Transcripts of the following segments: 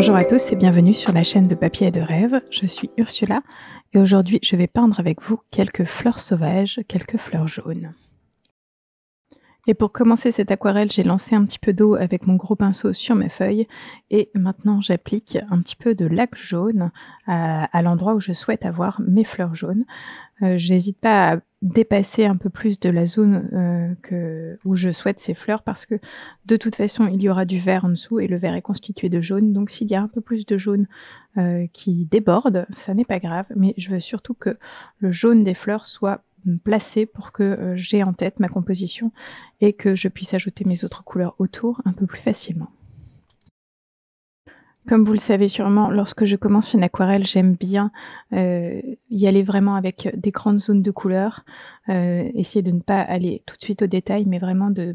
Bonjour à tous et bienvenue sur la chaîne de Papier et de Rêve. Je suis Ursula et aujourd'hui je vais peindre avec vous quelques fleurs sauvages, quelques fleurs jaunes. Et pour commencer cette aquarelle, j'ai lancé un petit peu d'eau avec mon gros pinceau sur mes feuilles et maintenant j'applique un petit peu de lac jaune à l'endroit où je souhaite avoir mes fleurs jaunes. J'hésite pas à dépasser un peu plus de la zone, où je souhaite ces fleurs parce que de toute façon, il y aura du vert en dessous et le vert est constitué de jaune. Donc s'il y a un peu plus de jaune, qui déborde, ça n'est pas grave, mais je veux surtout que le jaune des fleurs soit, placé pour que, j'ai en tête ma composition et que je puisse ajouter mes autres couleurs autour un peu plus facilement. Comme vous le savez sûrement, lorsque je commence une aquarelle, j'aime bien, y aller vraiment avec des grandes zones de couleurs, essayer de ne pas aller tout de suite au détail, mais vraiment de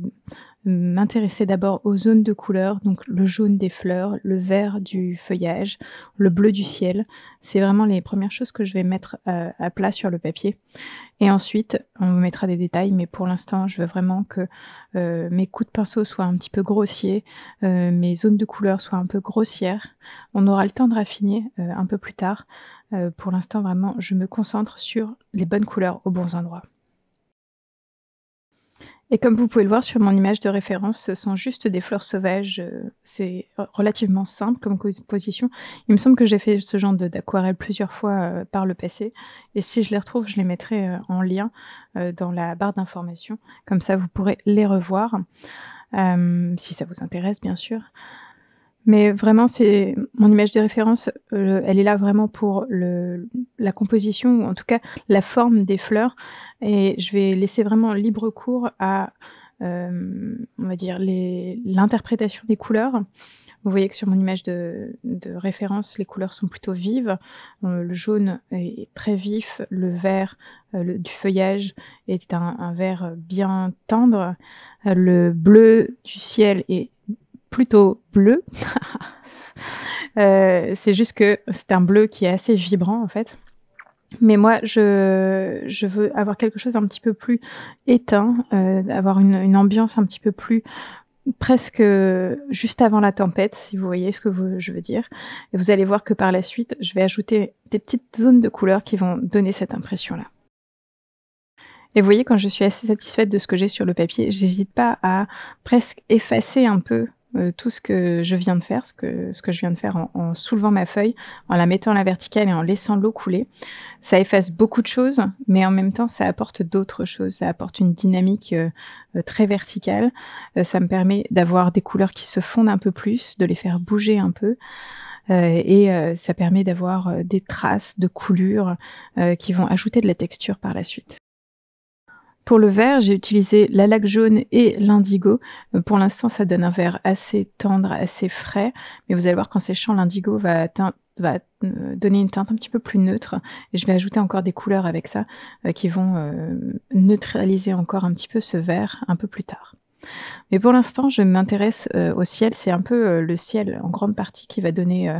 m'intéresser d'abord aux zones de couleurs, donc le jaune des fleurs, le vert du feuillage, le bleu du ciel. C'est vraiment les premières choses que je vais mettre, à plat sur le papier et ensuite on mettra des détails, mais pour l'instant, je veux vraiment que, mes coups de pinceau soient un petit peu grossiers, mes zones de couleurs soient un peu grossières. On aura le temps de raffiner, un peu plus tard. Pour l'instant, vraiment, je me concentre sur les bonnes couleurs aux bons endroits. Et comme vous pouvez le voir sur mon image de référence, ce sont juste des fleurs sauvages, c'est relativement simple comme composition. Il me semble que j'ai fait ce genre d'aquarelle plusieurs fois, par le passé et si je les retrouve, je les mettrai, en lien, dans la barre d'informations. Comme ça, vous pourrez les revoir, si ça vous intéresse bien sûr. Mais vraiment, c'est mon image de référence, elle est là vraiment pour la composition ou en tout cas la forme des fleurs et je vais laisser vraiment libre cours à, on va dire l'interprétation des couleurs. Vous voyez que sur mon image de référence, les couleurs sont plutôt vives. Le jaune est très vif, le vert, du feuillage est un vert, bien tendre. Le bleu du ciel est plutôt bleu. C'est juste que c'est un bleu qui est assez vibrant, en fait. Mais moi, je veux avoir quelque chose d'un petit peu plus éteint, avoir une ambiance un petit peu plus presque, juste avant la tempête, si vous voyez ce que je veux dire. Et vous allez voir que par la suite, je vais ajouter des petites zones de couleurs qui vont donner cette impression-là. Et vous voyez, quand je suis assez satisfaite de ce que j'ai sur le papier, j'hésite pas à presque effacer un peu, tout ce que je viens de faire, ce que je viens de faire en soulevant ma feuille, en la mettant à la verticale et en laissant l'eau couler. Ça efface beaucoup de choses, mais en même temps, ça apporte d'autres choses. Ça apporte une dynamique, très verticale. Ça me permet d'avoir des couleurs qui se fondent un peu plus, de les faire bouger un peu, ça permet d'avoir, des traces de coulures, qui vont ajouter de la texture par la suite. Pour le vert, j'ai utilisé la laque jaune et l'indigo. Pour l'instant, ça donne un vert assez tendre, assez frais, mais vous allez voir qu'en séchant, l'indigo donner une teinte un petit peu plus neutre et je vais ajouter encore des couleurs avec ça, qui vont, neutraliser encore un petit peu ce vert un peu plus tard. Mais pour l'instant, je m'intéresse, au ciel. C'est un peu, le ciel en grande partie qui va donner,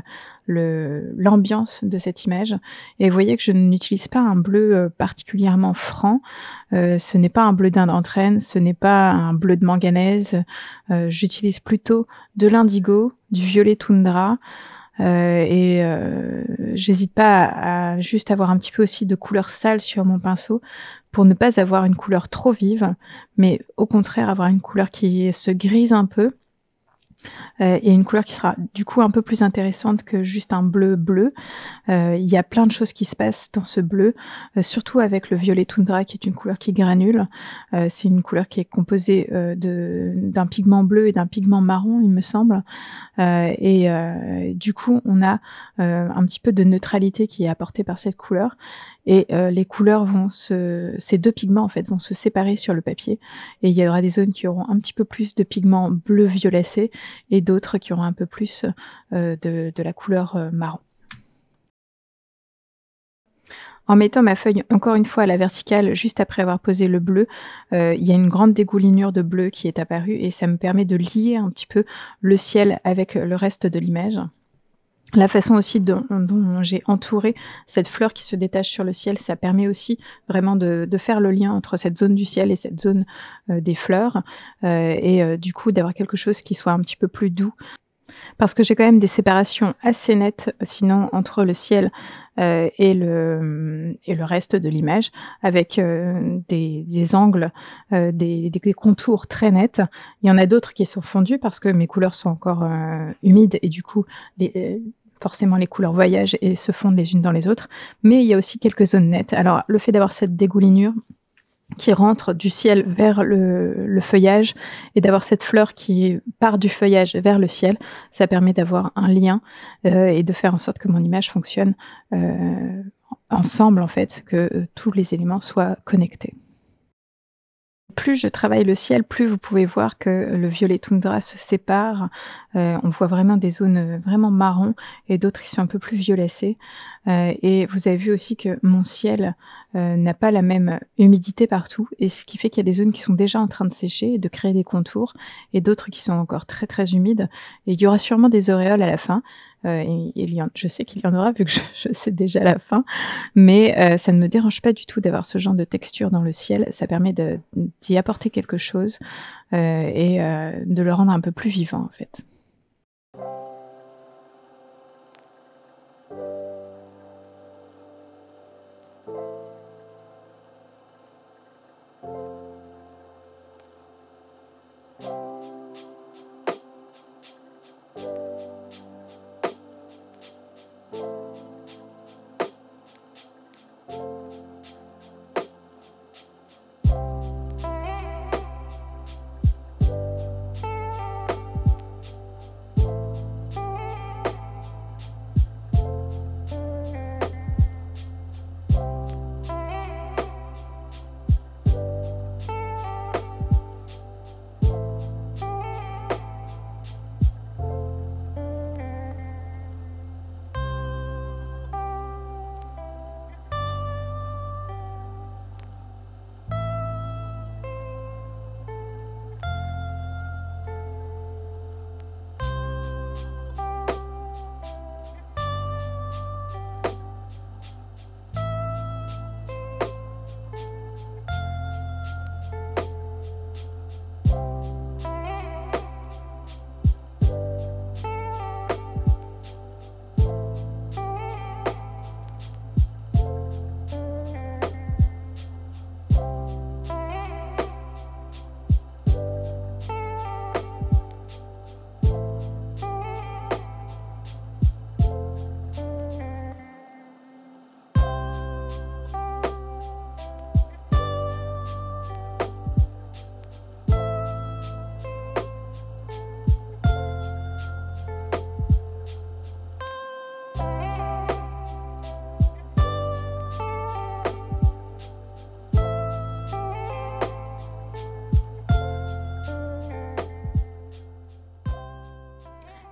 l'ambiance de cette image et vous voyez que je n'utilise pas un bleu, particulièrement franc. Ce n'est pas un bleu d'Inde en traîne, ce n'est pas un bleu de manganèse. J'utilise plutôt de l'indigo, du violet toundra, j'hésite pas à juste avoir un petit peu aussi de couleur sale sur mon pinceau pour ne pas avoir une couleur trop vive, mais au contraire avoir une couleur qui se grise un peu, et une couleur qui sera du coup un peu plus intéressante que juste un bleu bleu. Il y a plein de choses qui se passent dans ce bleu, surtout avec le violet toundra qui est une couleur qui granule. C'est une couleur qui est composée, d'un pigment bleu et d'un pigment marron, il me semble. Du coup, on a, un petit peu de neutralité qui est apportée par cette couleur et les couleurs ces 2 pigments, en fait, vont se séparer sur le papier et il y aura des zones qui auront un petit peu plus de pigments bleu violacé et d'autres qui auront un peu plus, de la couleur, marron. En mettant ma feuille encore une fois à la verticale, juste après avoir posé le bleu, il y a une grande dégoulinure de bleu qui est apparue et ça me permet de lier un petit peu le ciel avec, le reste de l'image. La façon aussi dont j'ai entouré cette fleur qui se détache sur le ciel, ça permet aussi vraiment de faire le lien entre cette zone du ciel et cette zone, des fleurs, du coup d'avoir quelque chose qui soit un petit peu plus doux. Parce que j'ai quand même des séparations assez nettes, sinon entre le ciel, et le reste de l'image avec, des angles, des contours très nets. Il y en a d'autres qui sont fondus parce que mes couleurs sont encore, humides et du coup forcément les couleurs voyagent et se fondent les unes dans les autres. Mais il y a aussi quelques zones nettes. Alors le fait d'avoir cette dégoulinure qui rentre du ciel vers le feuillage et d'avoir cette fleur qui part du feuillage vers le ciel, ça permet d'avoir un lien, et de faire en sorte que mon image fonctionne, ensemble en fait, que, tous les éléments soient connectés. Plus je travaille le ciel, plus vous pouvez voir que le violet toundra se sépare. On voit vraiment des zones, vraiment marron et d'autres qui sont un peu plus violacées. Et vous avez vu aussi que mon ciel, n'a pas la même humidité partout et ce qui fait qu'il y a des zones qui sont déjà en train de sécher et de créer des contours et d'autres qui sont encore très, très humides et il y aura sûrement des auréoles à la fin, et il y en je sais qu'il y en aura vu que je sais déjà la fin, mais ça ne me dérange pas du tout d'avoir ce genre de texture dans le ciel. Ça permet d'y apporter quelque chose, et de le rendre un peu plus vivant, en fait.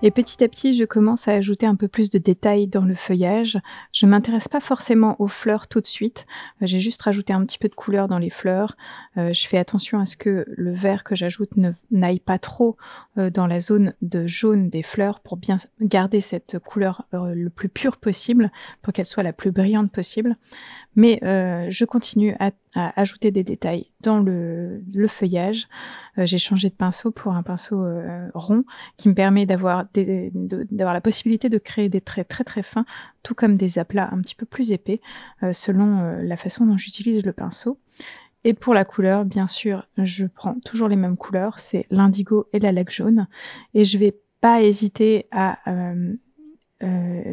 Et petit à petit, je commence à ajouter un peu plus de détails dans le feuillage. Je m'intéresse pas forcément aux fleurs tout de suite, j'ai juste rajouté un petit peu de couleur dans les fleurs. Je fais attention à ce que le vert que j'ajoute ne n'aille pas trop, dans la zone de jaune des fleurs pour bien s garder cette couleur, le plus pure possible, pour qu'elle soit la plus brillante possible. Mais je continue à ajouter des détails dans le feuillage. J'ai changé de pinceau pour un pinceau, rond qui me permet d'avoir la possibilité de créer des traits très, très fins, tout comme des aplats un petit peu plus épais, selon, la façon dont j'utilise le pinceau. Et pour la couleur, bien sûr, je prends toujours les mêmes couleurs, c'est l'indigo et la laque jaune et je vais pas hésiter à,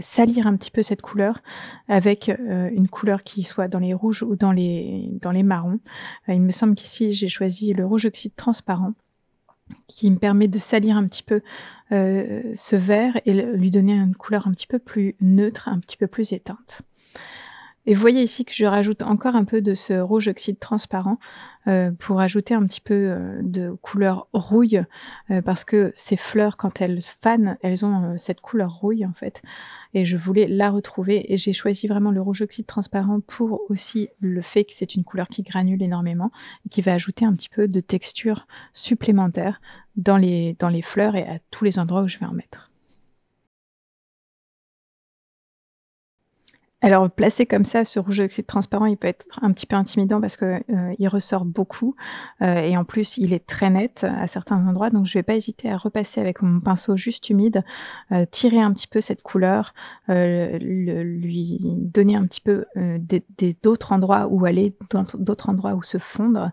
salir un petit peu cette couleur avec, une couleur qui soit dans les rouges ou dans les marrons. Il me semble qu'ici j'ai choisi le rouge oxyde transparent qui me permet de salir un petit peu, ce vert et lui donner une couleur un petit peu plus neutre, un petit peu plus éteinte. Et vous voyez ici que je rajoute encore un peu de ce rouge oxyde transparent, pour ajouter un petit peu, de couleur rouille, parce que ces fleurs quand elles fanent, elles ont, cette couleur rouille en fait et je voulais la retrouver et j'ai choisi vraiment le rouge oxyde transparent pour aussi le fait que c'est une couleur qui granule énormément et qui va ajouter un petit peu de texture supplémentaire dans les fleurs et à tous les endroits où je vais en mettre. Alors placé comme ça, ce rouge oxyde transparent, il peut être un petit peu intimidant parce que, il ressort beaucoup, et en plus il est très net à certains endroits, donc je vais pas hésiter à repasser avec mon pinceau juste humide, tirer un petit peu cette couleur, lui donner un petit peu, d'autres endroits où aller, d'autres endroits où se fondre,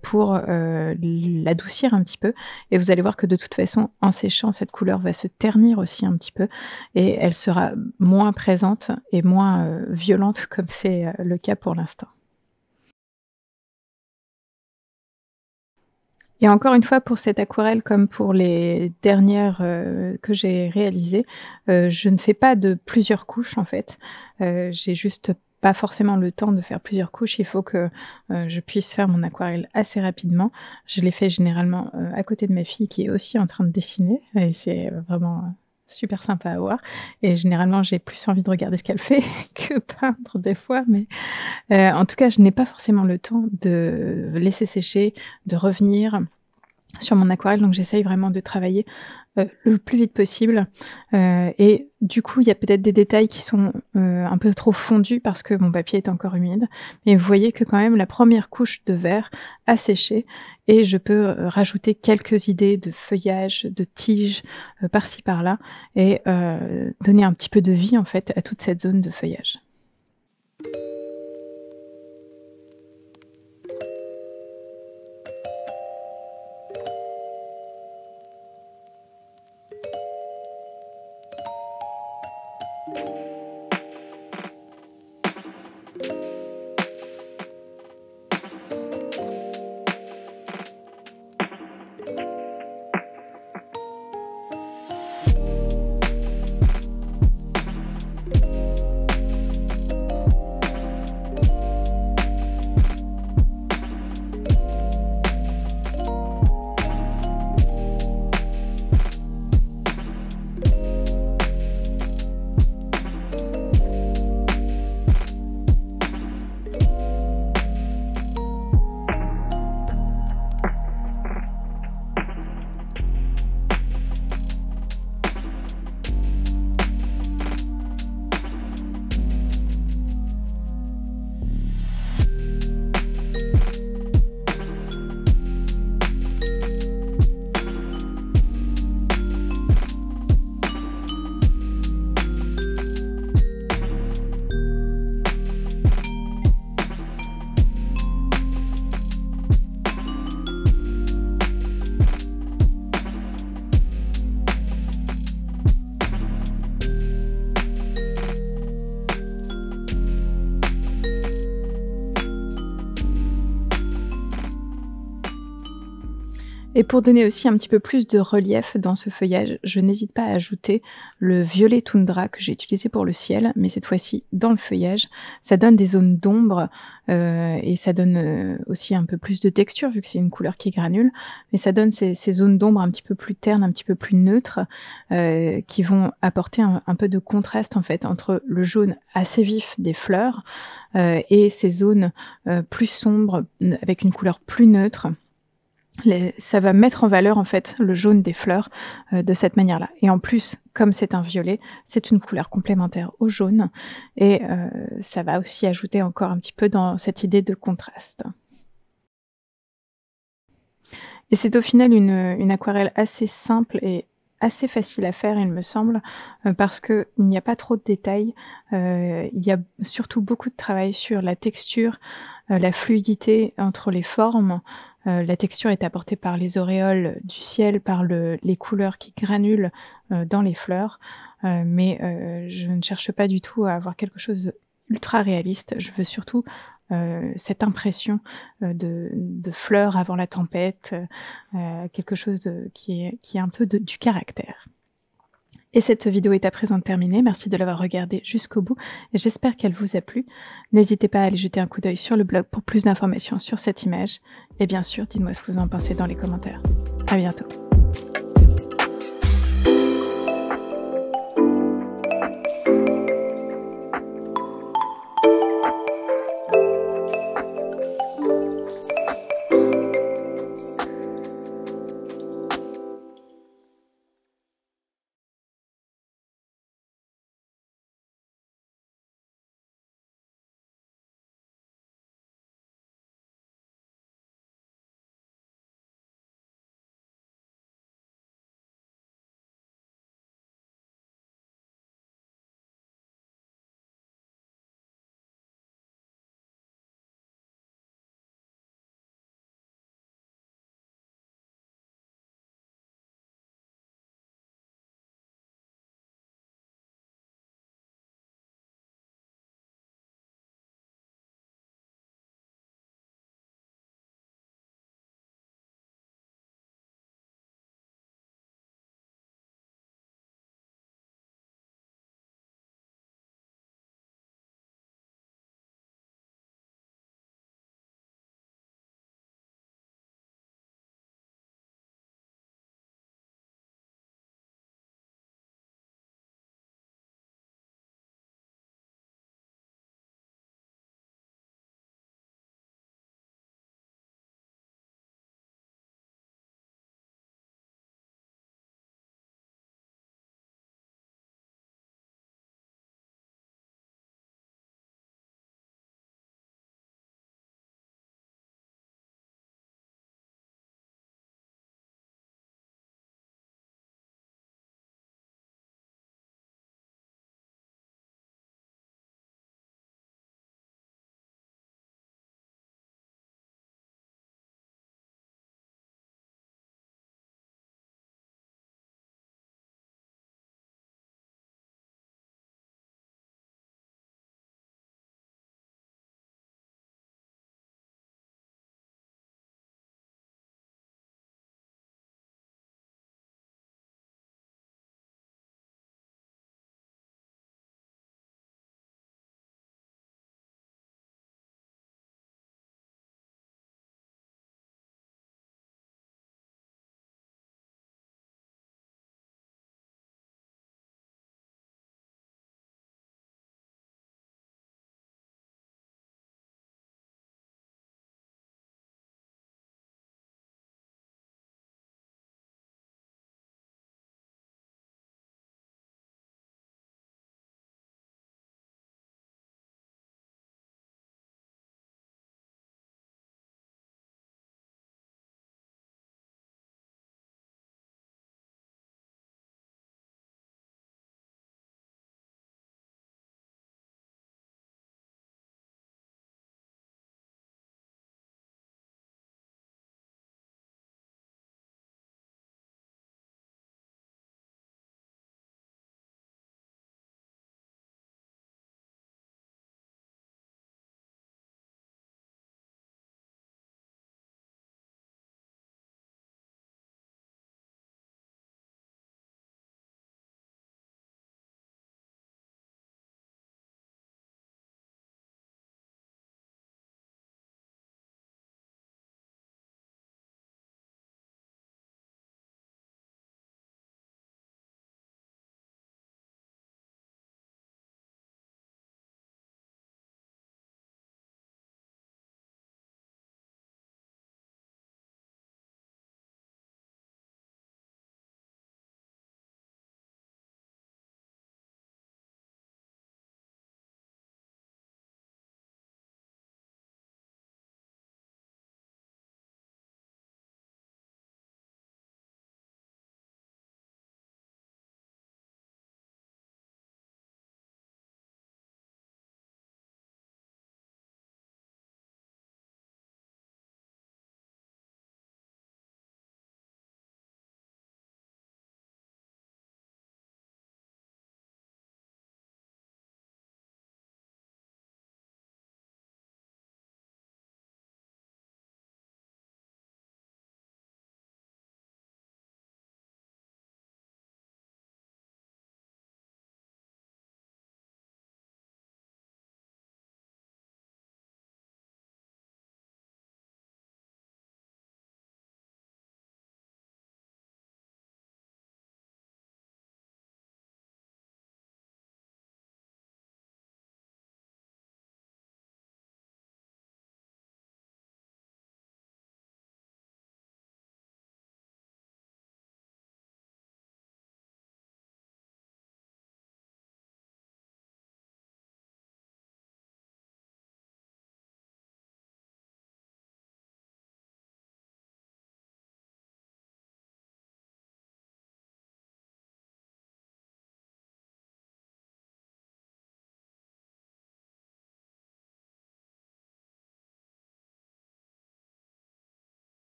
pour, l'adoucir un petit peu, et vous allez voir que de toute façon, en séchant, cette couleur va se ternir aussi un petit peu et elle sera moins présente et moins, violente comme c'est, le cas pour l'instant. Et encore une fois, pour cette aquarelle, comme pour les dernières, que j'ai réalisées, je ne fais pas de plusieurs couches en fait. J'ai juste pas forcément le temps de faire plusieurs couches. Il faut que, je puisse faire mon aquarelle assez rapidement. Je l'ai fait généralement, à côté de ma fille qui est aussi en train de dessiner et c'est, vraiment, super sympa à voir, et généralement j'ai plus envie de regarder ce qu'elle fait que peindre des fois, mais en tout cas, je n'ai pas forcément le temps de laisser sécher, de revenir sur mon aquarelle, donc j'essaye vraiment de travailler, le plus vite possible, et du coup, il y a peut-être des détails qui sont, un peu trop fondus parce que mon papier est encore humide, mais vous voyez que quand même la première couche de vert a séché et je peux, rajouter quelques idées de feuillage, de tiges, par-ci par-là, et donner un petit peu de vie en fait à toute cette zone de feuillage. Et pour donner aussi un petit peu plus de relief dans ce feuillage, je n'hésite pas à ajouter le violet toundra que j'ai utilisé pour le ciel, mais cette fois-ci dans le feuillage. Ça donne des zones d'ombre, et ça donne, aussi un peu plus de texture vu que c'est une couleur qui granule, mais ça donne ces zones d'ombre un petit peu plus ternes, un petit peu plus neutres, qui vont apporter un peu de contraste en fait entre le jaune assez vif des fleurs, et ces zones, plus sombres, avec une couleur plus neutre. Ça va mettre en valeur, en fait, le jaune des fleurs, de cette manière-là, et en plus, comme c'est un violet, c'est une couleur complémentaire au jaune, et ça va aussi ajouter encore un petit peu dans cette idée de contraste. Et c'est au final une aquarelle assez simple et assez facile à faire, il me semble, parce qu'il n'y a pas trop de détails. Il y a surtout beaucoup de travail sur la texture, la fluidité entre les formes. La texture est apportée par les auréoles du ciel, par les couleurs qui granulent, dans les fleurs, mais je ne cherche pas du tout à avoir quelque chose d'ultra réaliste. Je veux surtout, cette impression, de fleurs avant la tempête, quelque chose qui est un peu du caractère. Et cette vidéo est à présent terminée. Merci de l'avoir regardée jusqu'au bout et j'espère qu'elle vous a plu. N'hésitez pas à aller jeter un coup d'œil sur le blog pour plus d'informations sur cette image et bien sûr, dites-moi ce que vous en pensez dans les commentaires. À bientôt.